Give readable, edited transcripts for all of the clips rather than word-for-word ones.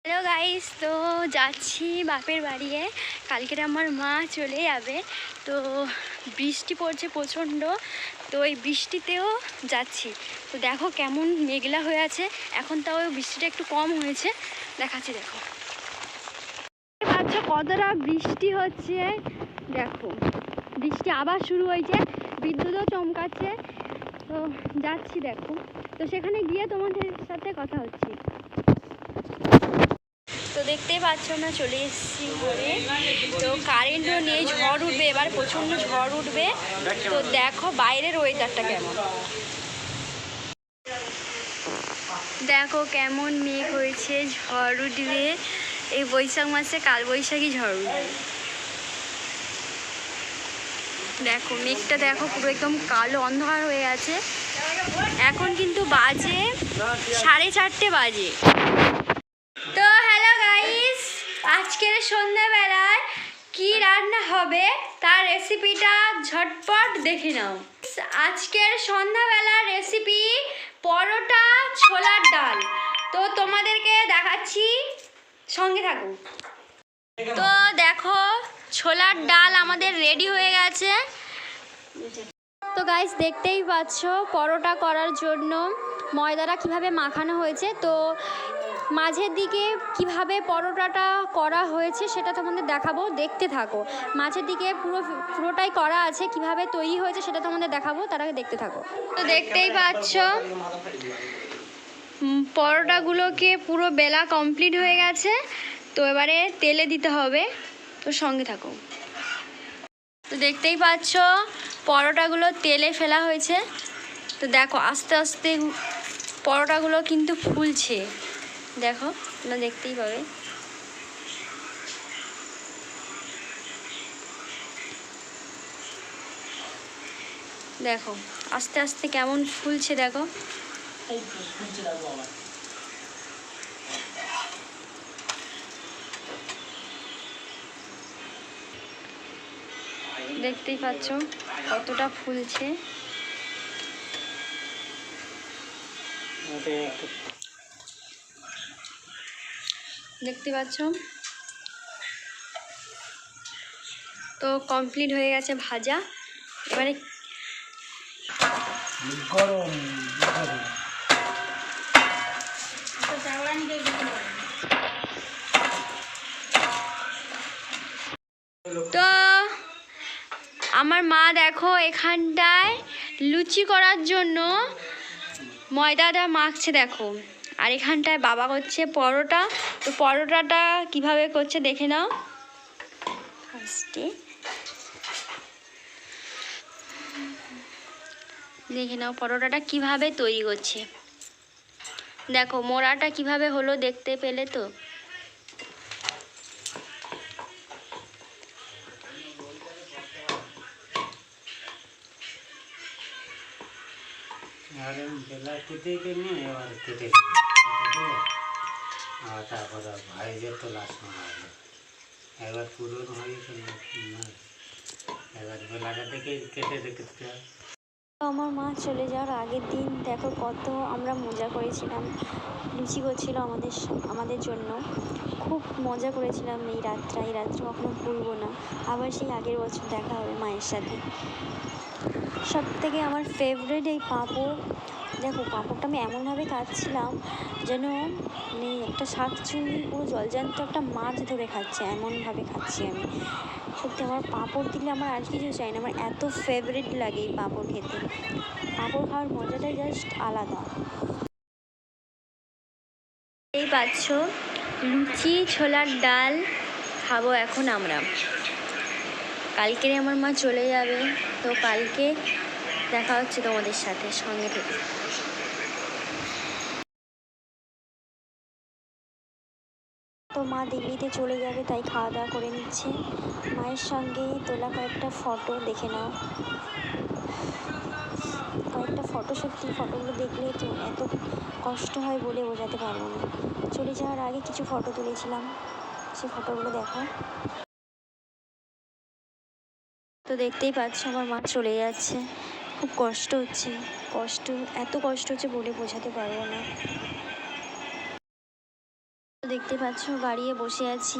Hello guys, তো যাচ্ছি বাপের বাড়িয়ে। কালকের আমার মা চলে যাবে, তো বৃষ্টি পড়ছে প্রচণ্ড। তো এই বৃষ্টিতেও যাচ্ছি। তো দেখো কেমন মেঘলা হয়ে আছে। এখন তাও বৃষ্টিটা একটু কম হয়েছে, দেখাচ্ছি। দেখো কতটা বৃষ্টি হচ্ছে। দেখো বৃষ্টি আবার শুরু হয়েছে, বিদ্যুৎও চমকাচ্ছে। তো যাচ্ছি, দেখো। তো সেখানে গিয়ে তোমাদের সাথে কথা হচ্ছে। তো দেখতেই পাচ্ছ আমরা চলে এসেছি ঘরে। তো কারেন্টও নেই, ঝড় উঠবে এবার, প্রচণ্ড ঝড় উঠবে। তো দেখো বাইরের ওয়েদারটা কেমন, দেখো কেমন মেঘ হয়েছে, ঝড় উঠবে। এই বৈশাখ মাসে কালবৈশাখী ঝড় উঠবে। দেখো মেঘটা দেখো, পুরো একদম কালো অন্ধকার হয়ে আছে। এখন কিন্তু বাজে 4:30 বাজে। তো হ্যালো গাইস, আজকের সন্ধ্যাবেলায় কি রান্না হবে তার রেসিপিটা ঝটপট দেখে নাও। আজকের সন্ধ্যাবেলার রেসিপি পরোটা ছোলার ডাল। তো তোমাদেরকে দেখাচ্ছি, সঙ্গে থাকো। তো দেখো ছোলার ডাল আমাদের রেডি হয়ে গেছে। তো গাইস দেখতেই পাচ্ছ পরোটা করার জন্য ময়দাটা কিভাবে মাখানো হয়েছে। তো মাঝের দিকে কিভাবে পরোটাটা করা হয়েছে সেটা তোমাদের দেখাবো, দেখতে থাকো। মাঝের দিকে পুরোটাই করা আছে, কিভাবে তৈরি হয়েছে সেটা তোমাদের দেখাবো, তার আগে দেখতে থাকো। তো দেখতেই পাচ্ছ পরোটাগুলোকে পুরো বেলা কমপ্লিট হয়ে গেছে। তো এবারে তেলে দিতে হবে, তো সঙ্গে থাকো। তো দেখতেই পাচ্ছ পরোটাগুলো তেলে ফেলা হয়েছে। তো দেখো আস্তে আস্তে পরোটাগুলো কিন্তু ফুলছে, দেখো তোমরা দেখতেই পাবে। দেখো আস্তে আস্তে কেমন ফুলছে, দেখো। দেখতেই পাচ্ছ কতটা ফুলছে। দেখতে পাচ্ছ, তো কমপ্লিট হয়ে গেছে ভাজা। এবারে তো আমার মা দেখো এখানটায় লুচি করার জন্য ময়দাটা মাখছে, দেখো। আর এখানটায় বাবা করছে পরোটা। তো পরোটাটা কিভাবে করছে দেখে নাও। ফার্স্টে দেখে নাও পরোটাটা কিভাবে তৈরি করছে। দেখো মোড়াটা কিভাবে হলো, দেখতে পেলে তো। তারপরে ভাইজে তোলার সময় এবার পুরনো হয়ে এবার বেলাটা থেকে কেটে দেখতে হয়। আমার মা চলে যাওয়ার আগের দিন দেখো কত আমরা মজা করেছিলাম। লুচি করছিল আমাদের জন্য, খুব মজা করেছিলাম। এই রাত্রে কখনো ভুলবো না। আবার সেই আগের বছর দেখা হবে মায়ের সাথে। সব থেকে আমার ফেভারিট এই পাঁপড়। দেখো পাঁপড়টা আমি এমনভাবে কাটছিলাম যেন মানে একটা শাকচুন্নি পুরো জলজ্যান্ত একটা মাছ ধরে খাচ্ছে, এমনভাবে খাচ্ছি আমি। সত্যি আমার পাঁপড় দিলে আমার আর কিছু চাই না, আমার এত ফেভারিট লাগে এই পাঁপড় খেতে। পাঁপড় খাওয়ার মজাটাই জাস্ট আলাদা। এই পাচ্ছ লুচি ছোলার ডাল খাবো এখন আমরা। কালকে আমার মা চলে যাবে, তো কালকে দেখা হচ্ছে তোমাদের সাথে, সঙ্গে থেকে। তো মা দিল্লিতে চলে যাবে, তাই খাওয়া দাওয়া করে নিচ্ছে। মায়ের সঙ্গে তোলা কয়েকটা ফটো দেখে নাও। কয়েকটা ফটো, সত্যি ফটোগুলো দেখলে তো এত কষ্ট হয় বলে বোঝাতে পারবো না। চলে যাওয়ার আগে কিছু ফটো তুলেছিলাম, সেই ফটোগুলো দেখো। তো দেখতেই পাচ্ছ আমার মা চলে যাচ্ছে, খুব কষ্ট হচ্ছে। এত কষ্ট হচ্ছে বলে বোঝাতে পারবো না। দেখতে পাচ্ছ গাড়িয়ে বসে আছি,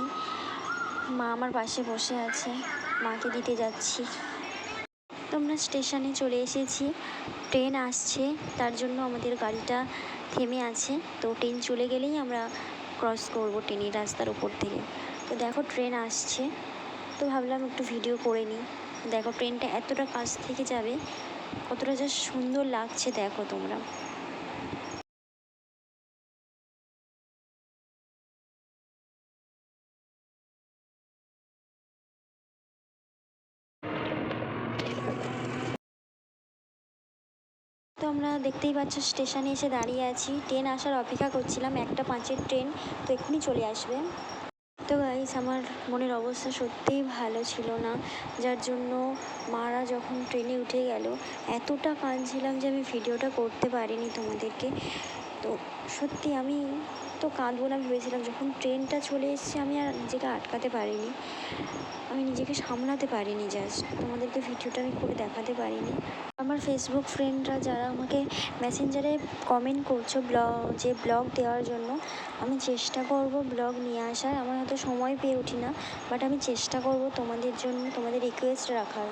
মা আমার পাশে বসে আছে, মাকে দিতে যাচ্ছি। তো আমরা স্টেশনে চলে এসেছি, ট্রেন আসছে তার জন্য আমাদের গাড়িটা থেমে আছে। তো ট্রেন চলে গেলেই আমরা ক্রস করবো ট্রেনের রাস্তার উপর থেকে। তো দেখো ট্রেন আসছে, তো ভাবলাম একটু ভিডিও করে নিই। দেখো ট্রেনটা এতটা কাছ থেকে যাবে, কতটা যা সুন্দর লাগছে দেখো তোমরা। তো আমরা দেখতেই পাচ্ছ স্টেশনে এসে দাঁড়িয়ে আছি, ট্রেন আসার অপেক্ষা করছিলাম, 1:05 ট্রেন, তো এক্ষুনি চলে আসবে। তো গাইস আমার মনের অবস্থা সত্যিই ভালো ছিল না, যার জন্য মারা যখন ট্রেনে উঠে গেল এতটা কাঁদছিলাম যে আমি ভিডিওটা করতে পারিনি তোমাদেরকে। তো সত্যি আমি তো কাঁদবো না ভেবেছিলাম, যখন ট্রেনটা চলে এসেছে আমি আর নিজেকে আটকাতে পারিনি, আমি নিজেকে সামলাতে পারিনি, জাস্ট তোমাদেরকে ভিডিওটা আমি করে দেখাতে পারিনি। আমার ফেসবুক ফ্রেন্ডরা যারা আমাকে মেসেঞ্জারে কমেন্ট করছো ব্লগ দেওয়ার জন্য, আমি চেষ্টা করব ব্লগ নিয়ে আসার। আমার হয়তো সময় পেয়ে উঠি না, বাট আমি চেষ্টা করব তোমাদের জন্য, তোমাদের রিকোয়েস্ট রাখার।